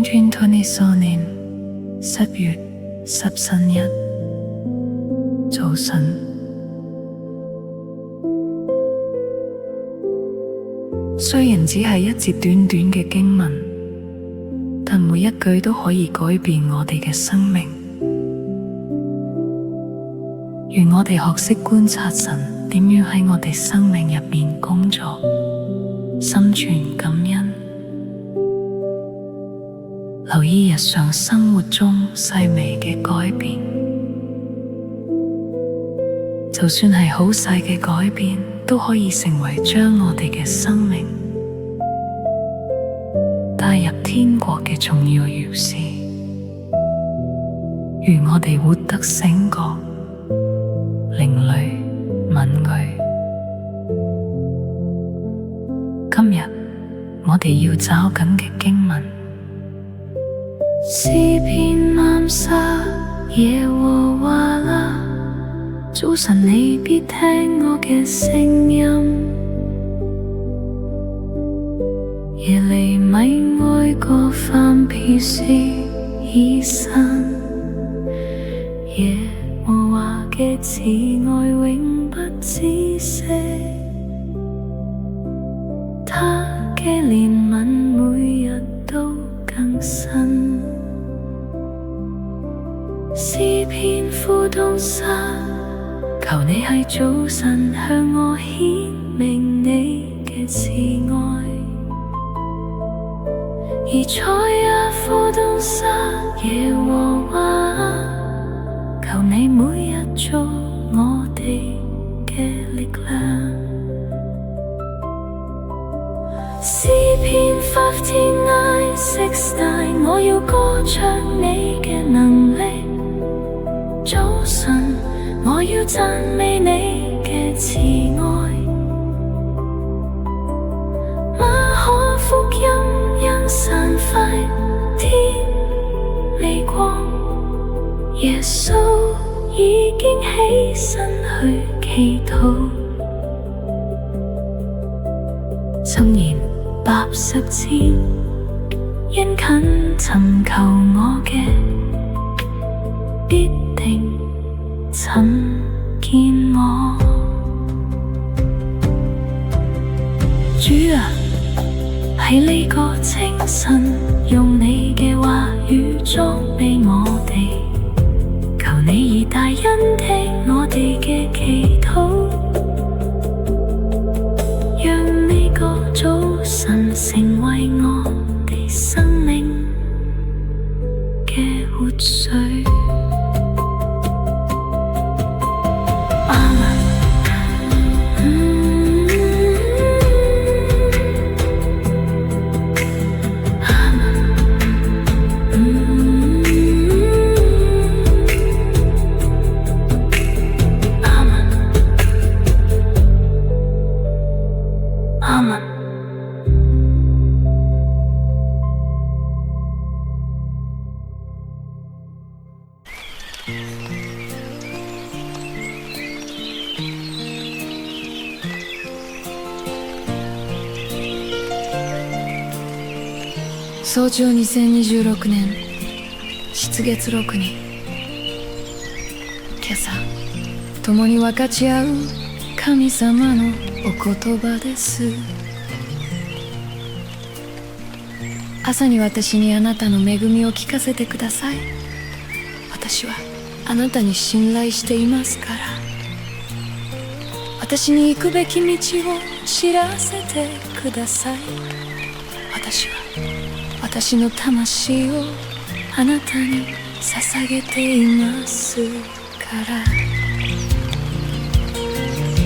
2024年10月13日早晨，雖然只係一節短短嘅經文，但每一句都可以改變我哋嘅生命。願我哋學識觀察神點樣喺我哋生命入面工作，心存感恩，留意日常生活中細微嘅改變。就算係好細嘅改變，都可以成為將我哋嘅生命帶入天國嘅重要鑰匙。願我哋活得醒覺、靈裡敏銳。今日我哋要找緊嘅經文，詩篇53耶和華啊，早晨你必聽我嘅聲音，耶利米哀歌翻遍詩以山，耶和華嘅慈愛永不止息，他嘅憐憫每日都更新。詩篇呼東沙，求你喺早晨向我顯明你嘅慈愛。以賽亞呼東沙，耶和華，求你每日做我哋嘅力量。詩篇59:69，我要歌唱你嘅能力。早晨，我要讚美你嘅慈愛。馬可福音因散發天微光，耶穌已經起身去祈禱。箴言80篇，殷勤尋求我嘅，必定尋見我。主啊，喺呢個清晨，用你嘅話語裝備我哋，求你以大恩聽我哋嘅祈禱，讓呢個早晨成為我哋生命嘅活水。早朝2026年七月6日、今朝共に分かち合う神様のお言葉です。朝に私にあなたの恵みを聞かせてください。私はあなたに信頼していますから。私に行くべき道を知らせてください。私は私の魂をあなたに捧げていますから。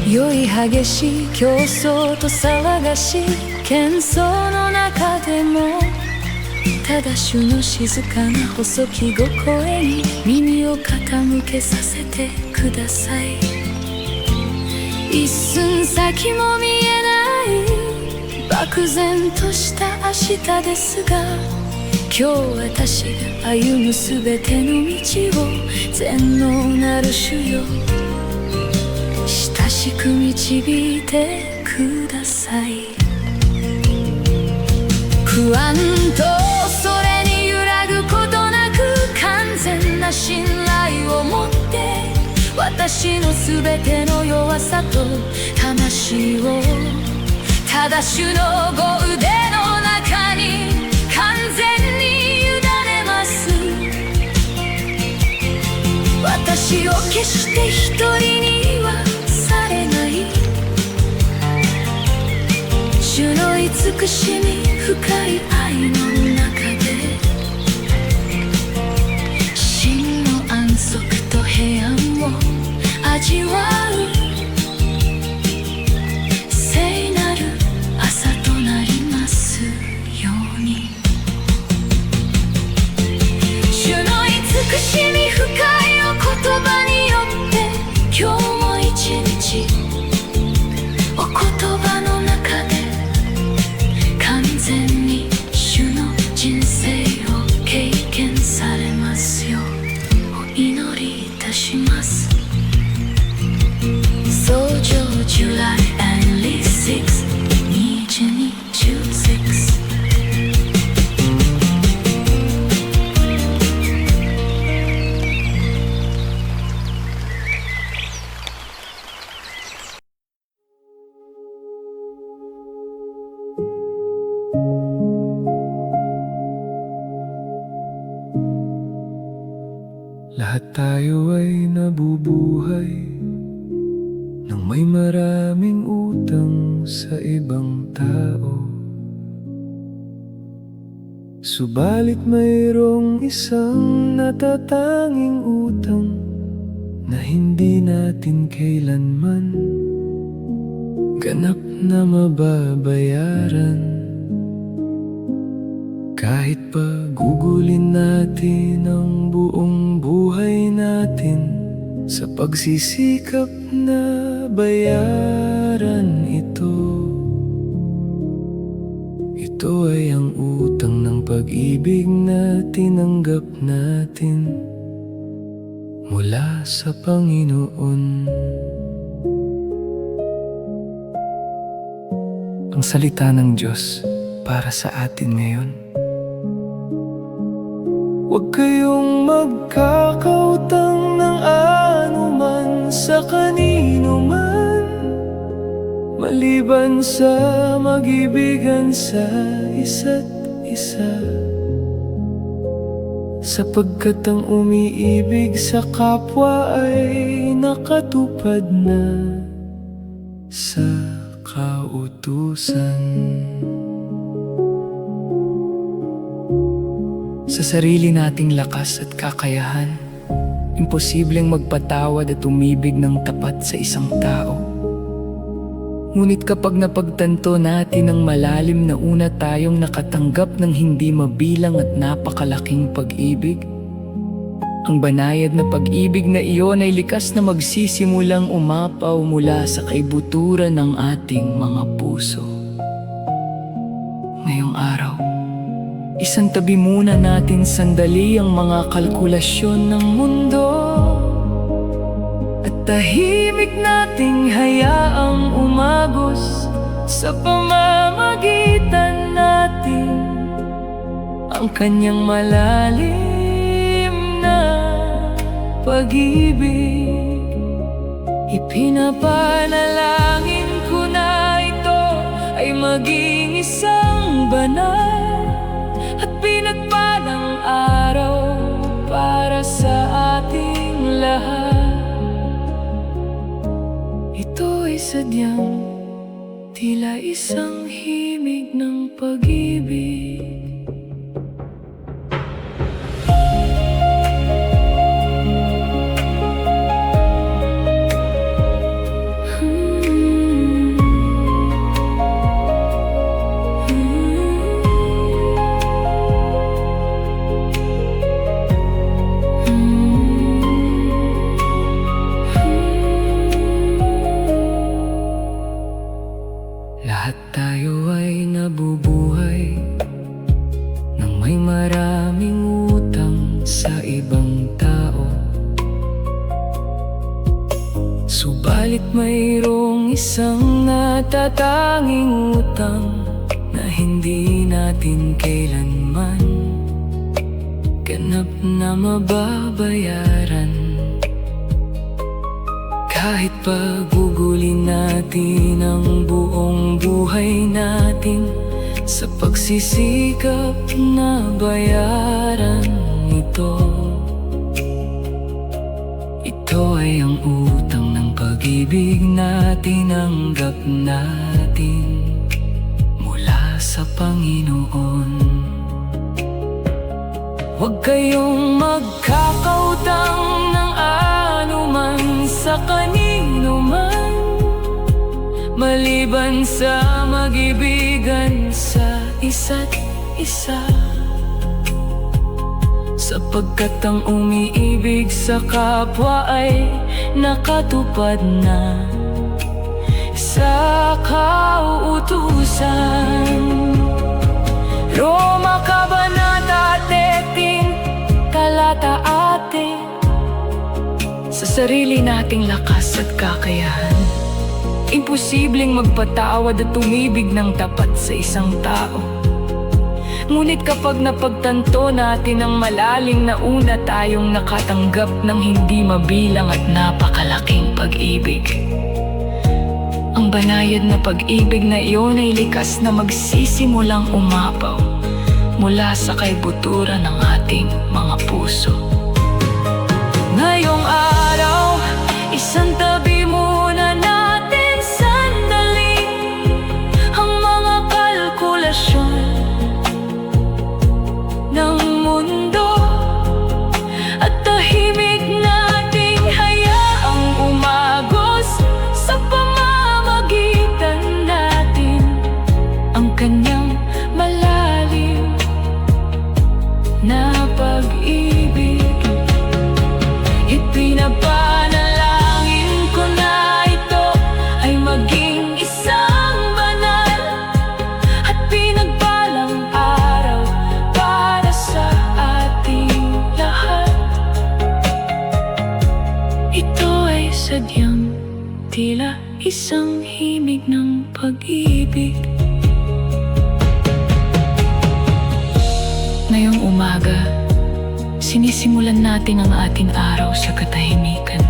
酔い激しい競争と騒がしい喧騒の中でも、ただ主の静かな細きご声に耳を傾けさせてください。一寸先も見えない漠然とした明日ですが、今日私が歩むすべての道を全能なる主よ、親しく導いてください。不安とそれに揺な信頼を持って私のすべての弱さと魂をただ主のご腕の中に完全に委ねます。私を決して一人にはされない。主の慈しみ深い愛の中で真の安息と平安を味わう聖なる朝となりますように。主の慈しみ深いお言葉によって今日も一日お言葉の中で完全に主の人生を経験されますようお祈りいたします。Sojo July and Lee 6 2226Lahat tayo ay nabubuhay nang may maraming utang sa ibang tao. Subalit mayroong isang natatanging utang na hindi natin kailanman ganap na mababayaran. Kahit pagugulin natin ang buong buhay natin sa pagsisikap na bayaran ito. Ito ay ang utang ng pag-ibig na tinanggap natin mula sa Panginoon. Ang salita ng Diyos para sa atin ngayon. Huwag kayong magkakautang ng anuman sa kanino man, maliban sa mag-ibigan sa isa't isa. Sapagkat ang umiibig sa kapwa ay nakatupad na sa kautusan. Sa sarili nating lakas at kakayahan, imposibleng magpatawad at umibig ng tapat sa isang tao. Ngunit kapag napagtanto natin ang malalim na una tayong nakatanggap ng hindi mabilang at napakalaking pag-ibig, ang banayad na pag-ibig na iyon ay likas na magsisimulang umapaw mula sa kaibuturan ng ating mga puso. Ngayong araw, isantabi muna natin sandali ang mga kalkulasyon ng mundo at tahimik nating hayaang umagos sa pamamagitan natin ang kanyang malalim na pag-ibig. Ipinapanalangin ko na ito ay maging isang banal at pinagpalang araw para sa ating lahat. Ito ay sadyang tila isang himig ng pag-ibig. Lahat tayo ay nabubuhay nang may maraming utang sa ibang tao. Subalit mayroong isang natatanging utang na hindi natin kailanman ganap na mababayaran. Kahit pagugulin natin ang buong buhay natin sa pagsisikap na bayaran ito. Ito ay ang utang ng pag-ibig na tinanggap natin mula sa Panginoon. Huwag kayong magkakautang ng anuman sa kanino man, maliban sa mag-ibigan sa isa't isa. Sapagkat ang umiibig sa kapwa ay nakatupad na sa kauutusan. Roma Kabanata 13, talata 4. Sa sarili nating lakas at kakayahan, imposibleng magpatawad at umibig ng tapat sa isang tao. Ngunit kapag napagtanto natin ang malalim na una tayong nakatanggap ng hindi mabilang at napakalaking pag-ibig, ang banayad na pag-ibig na iyon ay likas na magsisimulang umapaw mula sa kaibuturan ng ating mga puso. Ngayong araw, isang tabi muna natin sandali ang mga kalkulasyon ng mundo at tahimik nating hayaang umagos sa pamamagitan natin ang kanyang malalim na pag-ibig. Ipinapanalangin ko na ito ay maging isang banal at pinagpalang araw para sa ating lahat. Ito ay sadyang tila isang himig ng pag-ibig. Ngayong umaga, sinisimulan natin ang ating araw sa katahimikan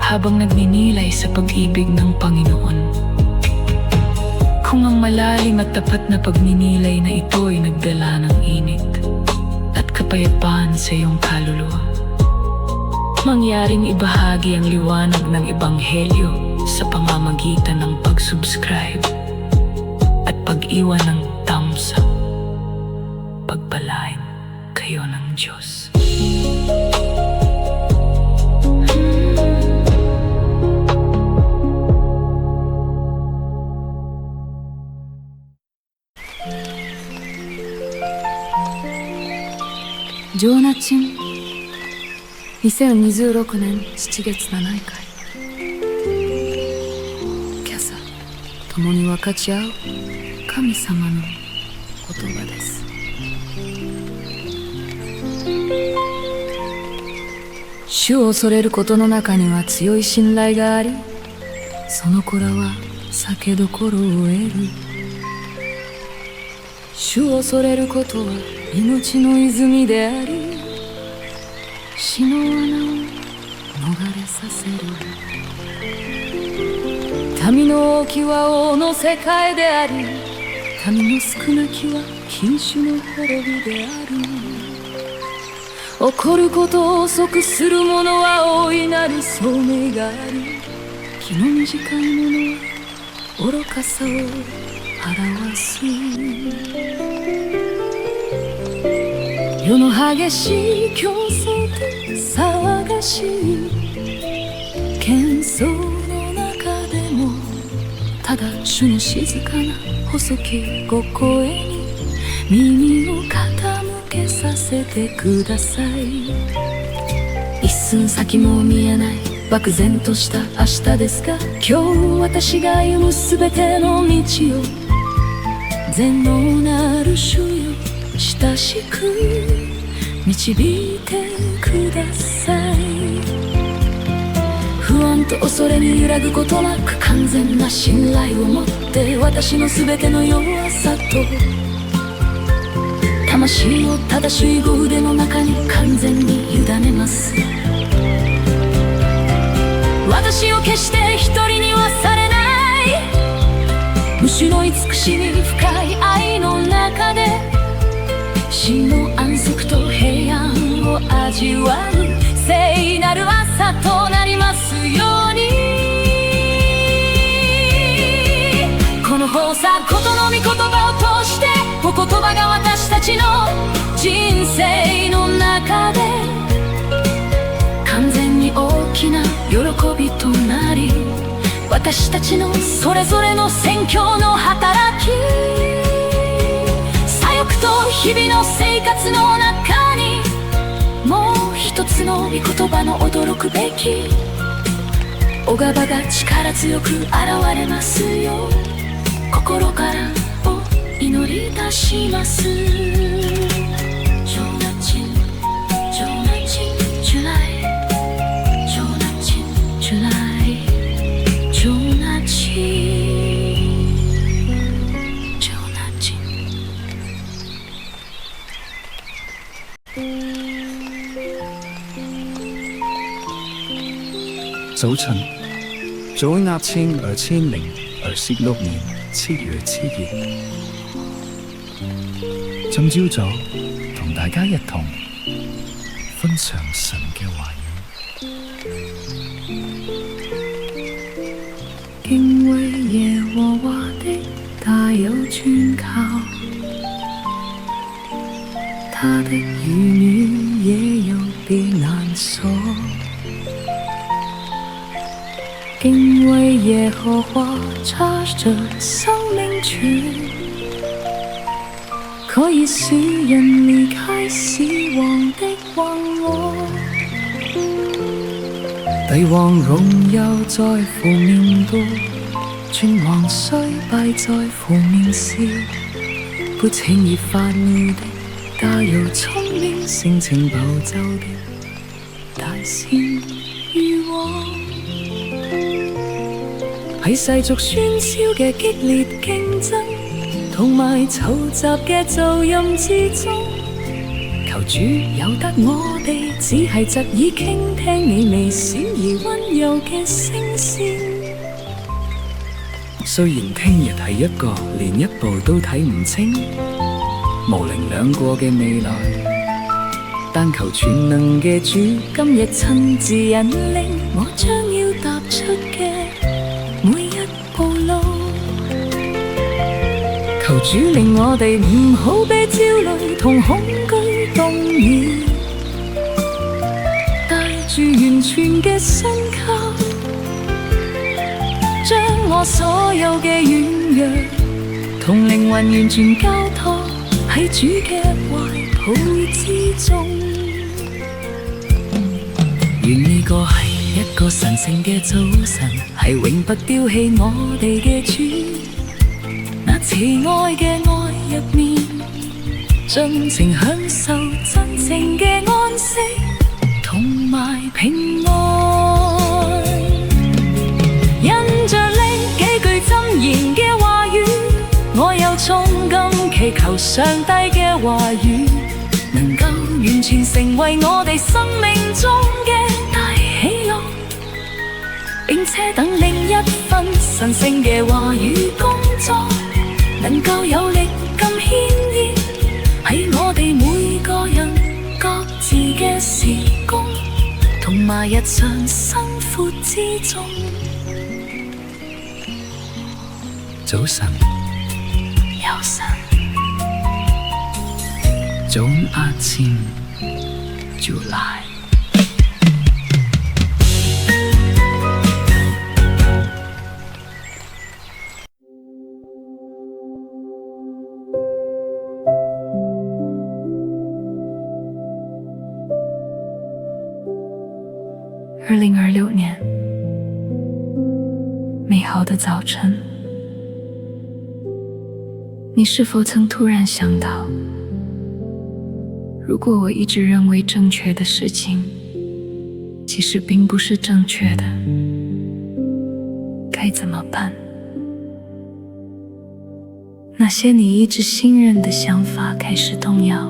habang nagninilay sa pag-ibig ng Panginoon. Kung ang malalim at tapat na pagninilay na ito ay nagdala ng init at kapayapaan sa iyong kaluluwa, mangyaring ibahagi ang liwanag ng Ebanghelyo sa pamamagitan ng pag-subscribe at pag-iwan ng thumbs up. Pagpalain kayo ng Diyos.ジョーナチン2026年7月7日今朝共に分かち合う神様の言葉です。主を恐れることの中には強い信頼があり、その子らは酒どころを得る。主を恐れることは命の泉であり、死の穴を逃れさせる。民の多きは王の世界であり、民の少なきは禁酒の滅びである。怒ることを遅くする者は大いなる聡明があり、気の短い者は愚かさを表す。世の激しい競争と騒がしい喧騒の中でも、ただ主の静かな細きご声に耳を傾けさせてください。一寸先も見えない漠然とした明日ですが、今日私が歩むすべての道を全能なる主よ、親しく導いてください。不安と恐れに揺らぐことなく、完全な信頼を持って私のすべての弱さと魂魂を正しいご腕の中に完全に委ねます。私を決して一人にはされない、無種の慈しみ深い愛の中で死の安息と平安を味わう聖なる朝となりますように。この宝座ことの御言葉を通して、お言葉が私たちの人生の中で完全に大きな喜びとなり、私たちのそれぞれの宣教の働き、左翼と日々の生活の中にもう一つの御言葉の驚くべきおがばが力強く現れますよ。心からお祈りいたします。早晨，早喺2006年7月7日，今朝早同大家一同分享神嘅話語。敬畏耶和華的大有專靠，他的語語也有別難所。敬畏耶和華插着生命泉，可以使人離開死亡的橫禍。帝王榮耀在乎面多，君王衰敗在乎面少。不輕易發怒的大有聰明，性情暴躁的大善如王。喺世俗喧囂嘅激烈競爭同埋嘈雜嘅噪音之中，求主由得我哋只係側耳傾聽你微小而溫柔嘅聲線。雖然聽日係一個連一步都睇唔清、模棱兩過嘅未來，但求全能嘅主今日親自引領我將要踏出嘅每一步路。求主令我哋唔好被焦慮同恐懼動搖，帶住完全嘅信靠，將我所有嘅軟弱同靈魂完全交託喺主嘅懷抱之中。願呢個係一個神聖嘅早晨，係永不丟棄我哋嘅主。那慈愛嘅愛入面，盡情享受真正嘅安息同埋平安。因着呢幾句箴言嘅話語，我又衷心祈求上帝嘅話語能夠完全成為我哋生命中嘅大喜樂，並且等另一份神聖嘅話語工作能夠有力咁牽引喺我哋每個人各自嘅事工同埋日常生活之中。早晨，有神，早阿千就來。2026年，美好的早晨，你是否曾突然想到，如果我一直认为正确的事情，其实并不是正确的，该怎么办？那些你一直信任的想法开始动摇，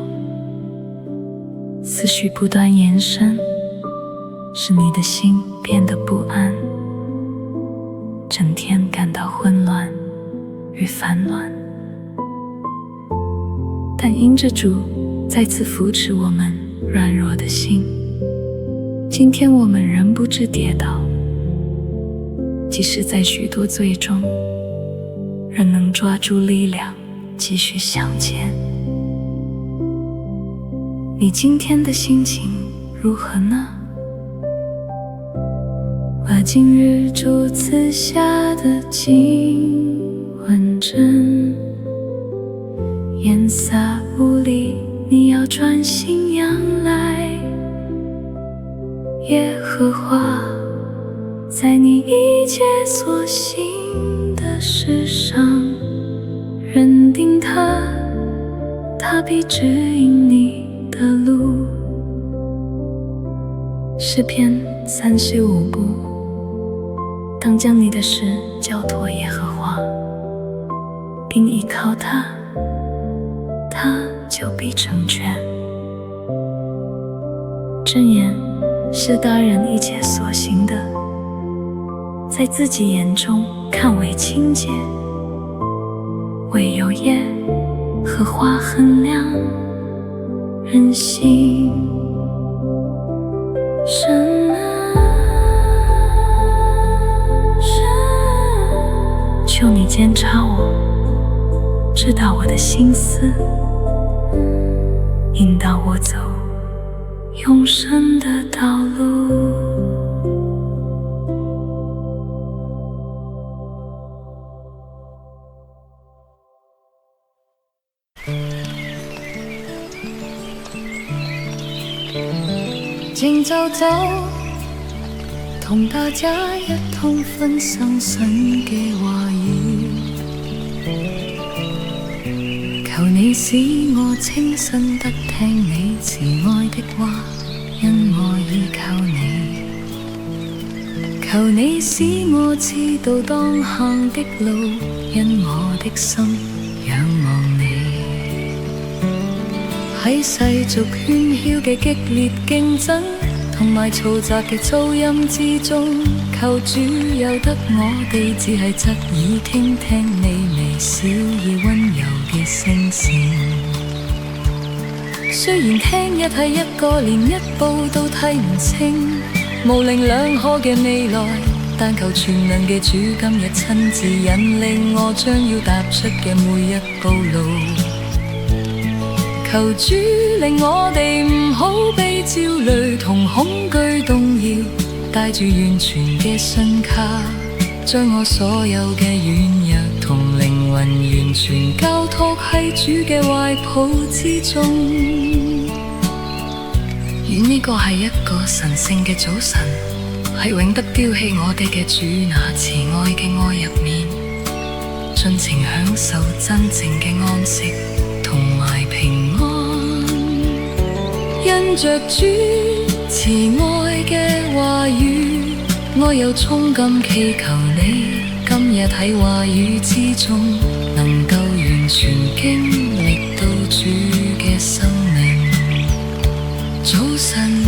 思绪不断延伸，使你的心变得不安，整天感到混乱与烦乱。但因着主再次扶持我们软弱的心，今天我们仍不致跌倒，即使在许多罪中，仍能抓住力量继续向前。你今天的心情如何呢？把今日主赐下的经文真言洒无力，你要专心仰赖耶和华，在你一切所行的事上认定他，他必指引你的路。诗篇35部，当将你的事交托耶和华，并依靠他，他就必成全。箴言是大人一切所行的，在自己眼中看为清洁，唯有耶和华衡量人心。神求你监察我，知道我的心思，引导我走永生的道路。靜走走，同大家一同分享神嘅話語。求你使我清新得聽你慈愛的話，因我倚靠你。求你使我知道當行的路，因我的心仰望你。喺世俗喧囂嘅激烈競爭同埋嘈雜嘅噪音之中，求主由得我哋只係側耳傾聽你微小而溫柔嘅聲線。雖然聽日係一個連一步都睇唔清，模棱兩可嘅未來，但求全能嘅主今日親自引領我將要踏出嘅每一步路。求主令我哋唔好被焦慮同恐懼動搖，帶住完全嘅信靠，將我所有嘅軟弱同靈魂完全交託喺主嘅懷抱之中。願呢個係一個神聖嘅早晨，係永不丟棄我哋嘅主那慈愛嘅愛入面，盡情享受真正嘅安息同埋平安。因着主慈愛嘅話語，我又衷感祈求你今日喺話語之中，能夠完全經歷到主嘅生命。早晨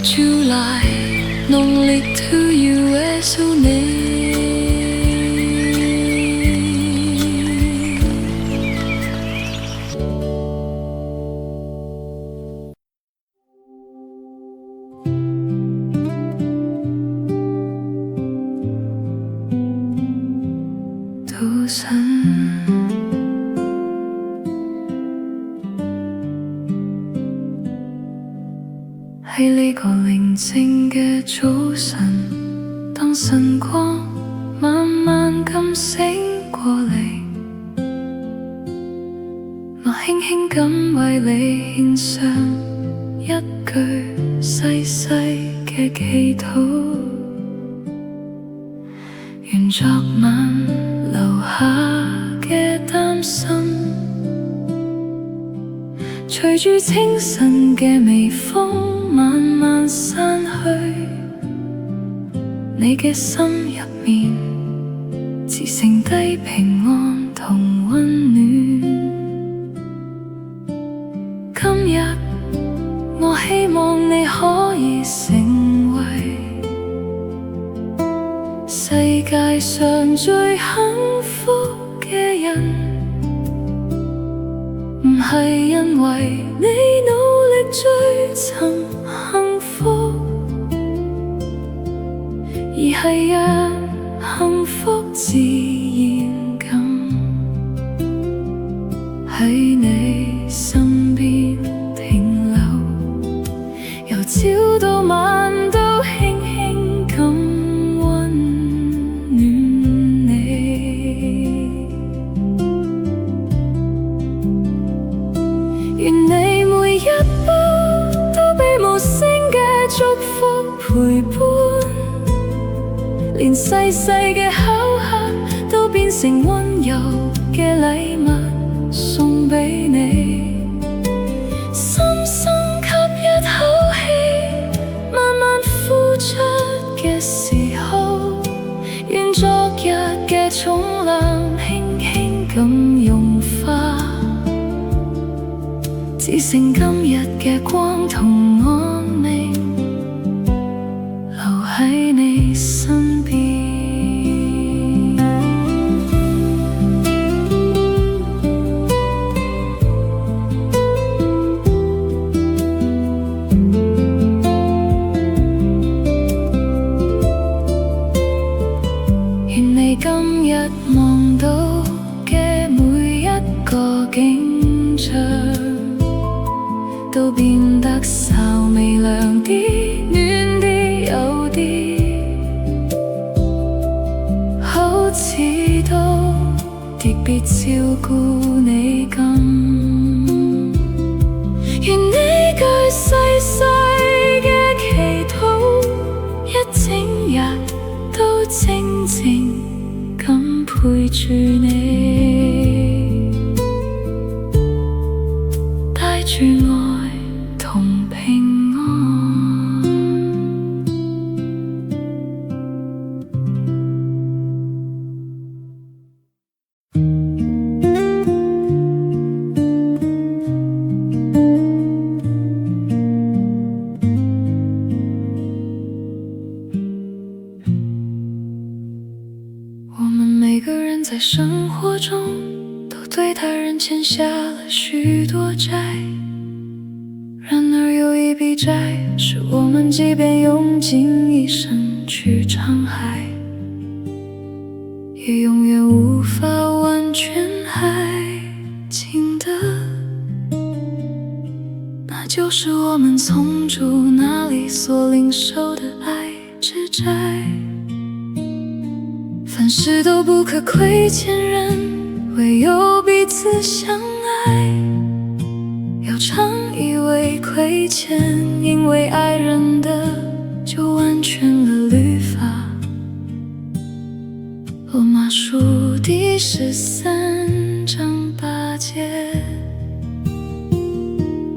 主來，濃烈 to you as你。早晨，喺呢個寧靜嘅早晨，當晨光慢慢咁醒過嚟，我輕輕咁為你獻上一句細細嘅祈禱，願昨晚留下嘅擔心，隨住清晨嘅微風慢慢散去，你嘅心入面只剩低平安同溫暖。今日我希成為世界上最幸福嘅人。唔係因為你努力追尋幸福，而係讓幸福自然咁喺你身邊停留，由朝到晚都輕輕咁溫暖你。願你每一步都被無聲嘅祝福陪伴，連細細嘅巧合都變成溫柔嘅禮物送俾你。深深吸一口氣，慢慢呼出嘅時候，願昨日嘅重量輕輕咁融化，只剩今日嘅光同安寧，留喺你身邊。願你今日望到嘅每一個景象，都變得稍微亮啲、暖啲、有啲，好似都特別照顧你咁。願你句細細嘅祈禱，一整日都靜靜咁陪住你，帶住愛同平安。我們每個人在生活中都對他人欠下了許多債，然而有一筆債是我們即便用盡一生去償還，也永遠無法完全還清的，那就是我們從主那裡所領受的愛之債。凡事都不可虧欠人，唯有彼此相愛。要常以為虧欠，因為愛人的就完全了律法。羅馬書第13章8節，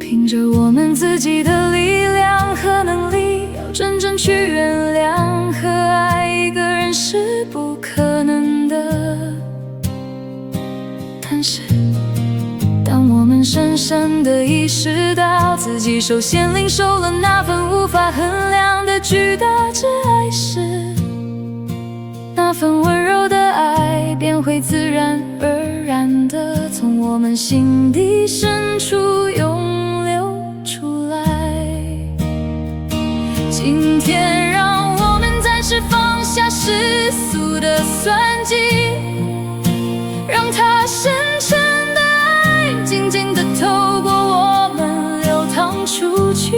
憑着我們自己的力量和能力，要真正去原諒和愛一個人是不可能的。但是當我們深深地意識到自己首先領受了那份無法衡量的巨大之愛時，那份溫柔的愛便會自然而然地從我們心底深處湧流出來。今天讓我們暫時放下世俗的算計，讓它深沉的愛靜靜地透過我們流淌出去，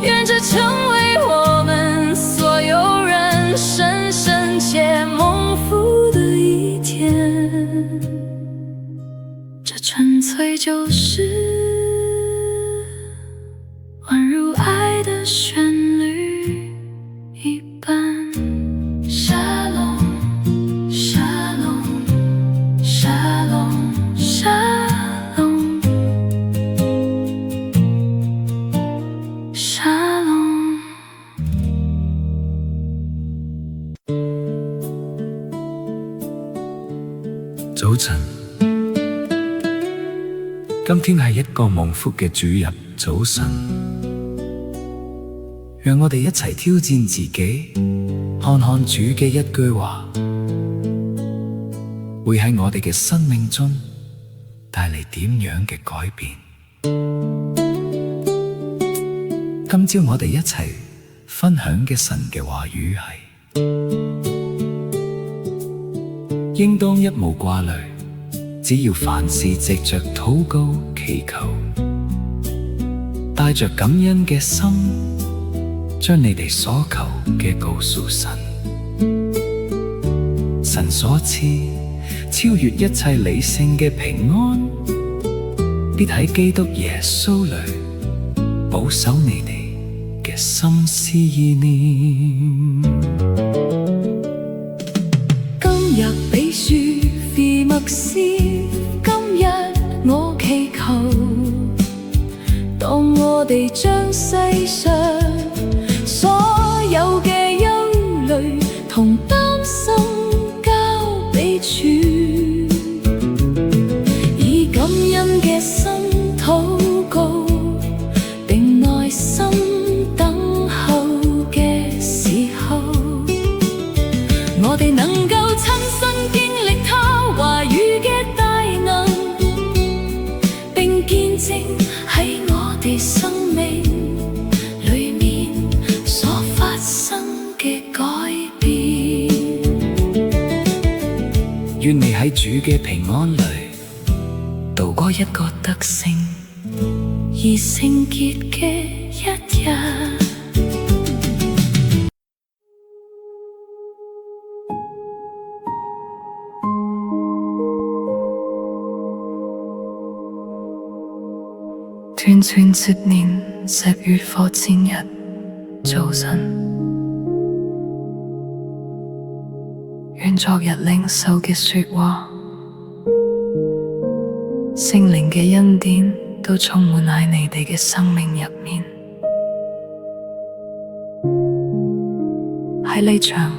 願這成為我們所有人深深且蒙福的一天。這純粹就是宛如愛的旋律一般。Shalom Shalom Shalom Shalom Shalom。 早晨，今天係一個蒙福嘅主日早晨，讓我哋一齊挑戰自己，看看主嘅一句話會喺我哋嘅生命中帶嚟點樣嘅改變。今朝我哋一齊分享嘅神嘅話語係：應當一無掛慮，只要凡事藉着禱告祈求，帶着感恩嘅心，將你哋所求嘅告訴神。神所賜超越一切理性嘅平安，必喺基督耶穌裏保守你哋嘅心思意念。今日比雪非默思，今日我祈求，當我哋將世上所有嘅憂慮同擔心交俾主，以感恩嘅心禱告，並耐心等候嘅時候，我哋能夠親身經歷他話語嘅大能，並見證喺我哋生命裏面所發生嘅改變。願你喺主嘅平安裏度過一個得勝而聖潔嘅一日。斷斷接連10月火箭日早晨，願昨日領受嘅說話，聖靈嘅恩典都充滿喺你哋嘅生命入面。喺呢場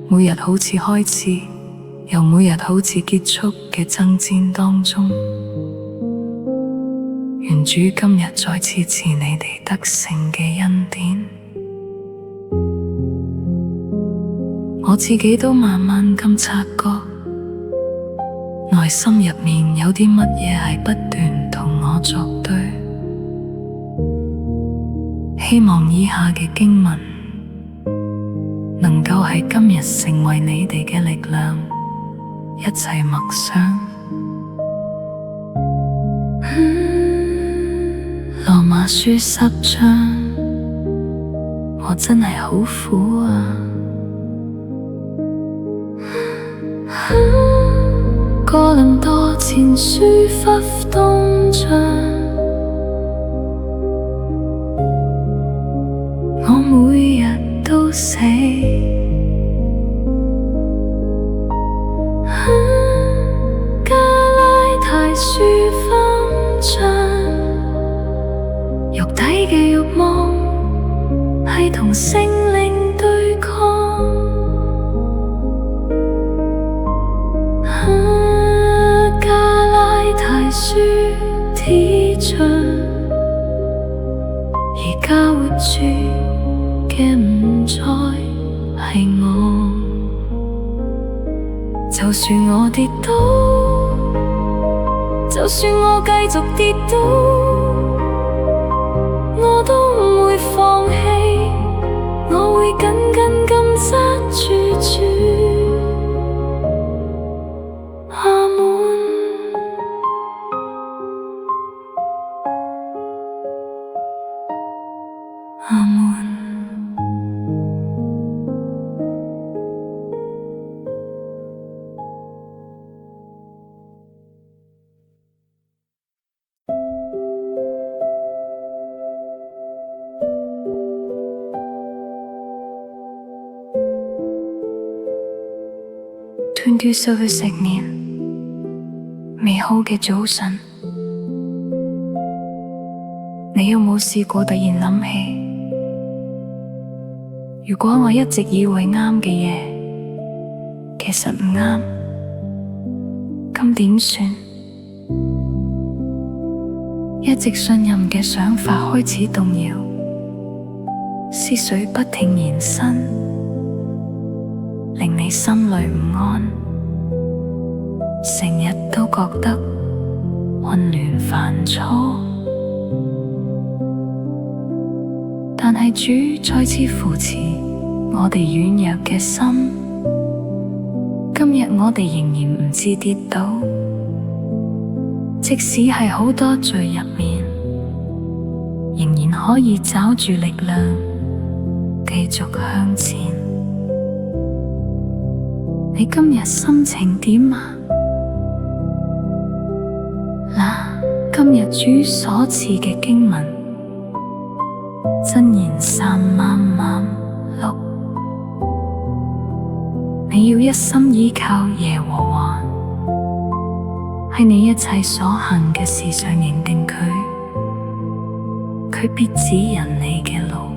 每日好似開始，又每日好似結束嘅爭戰當中，願主今日再次賜你哋得勝嘅恩典。我自己都慢慢咁察覺，內心入面有啲乜嘢係不斷同我作對。希望以下嘅經文能夠喺今日成為你哋嘅力量，一齊默想。羅馬書10章，我真係好苦啊！哥林多前書15章，我每日都死。加拉太書5章，肉體嘅慾望係同聖靈對抗。加拉太書T章，而家活住嘅唔再係我，就算我跌倒，就算我繼續跌倒，我都唔會放棄，我會緊緊咁揸住主。阿門。阿門。2026年美好嘅早晨，你有冇試過突然諗起，如果我一直以為啱嘅嘢，其實唔啱，咁點算？一直信任嘅想法開始動搖，思緒不停延伸，令你心裏唔安，成日都覺得混亂煩躁。但係主再次扶持我哋軟弱嘅心，今日我哋仍然唔致跌倒，即使係好多罪入面，仍然可以找住力量繼續向前。你今日心情點啊？嗱，今日主所賜嘅經文，箴言3:6，你要一心依靠耶和華，喺你一切所行嘅事上認定佢，佢必指引你嘅路。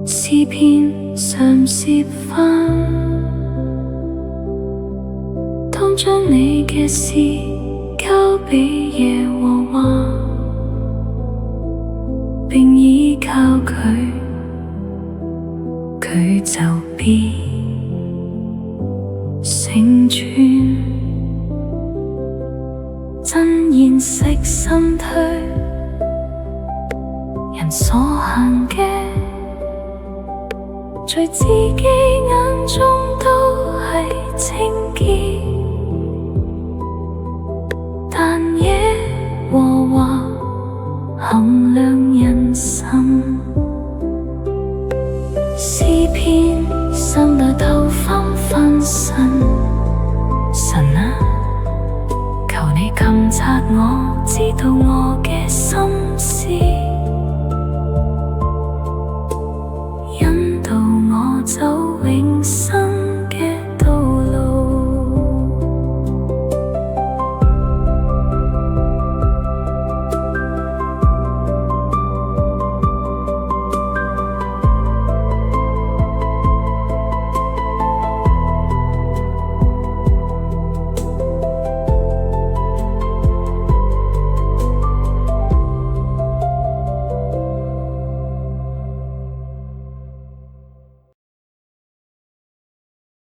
詩篇30番，當將你嘅事交俾耶和華，並依靠佢，佢就必成全。箴言悉心推，人所行嘅，在自己眼中都係清潔，但耶和華衡量人心。詩篇3大頭翻神，神啊，求你監察我，知道我嘅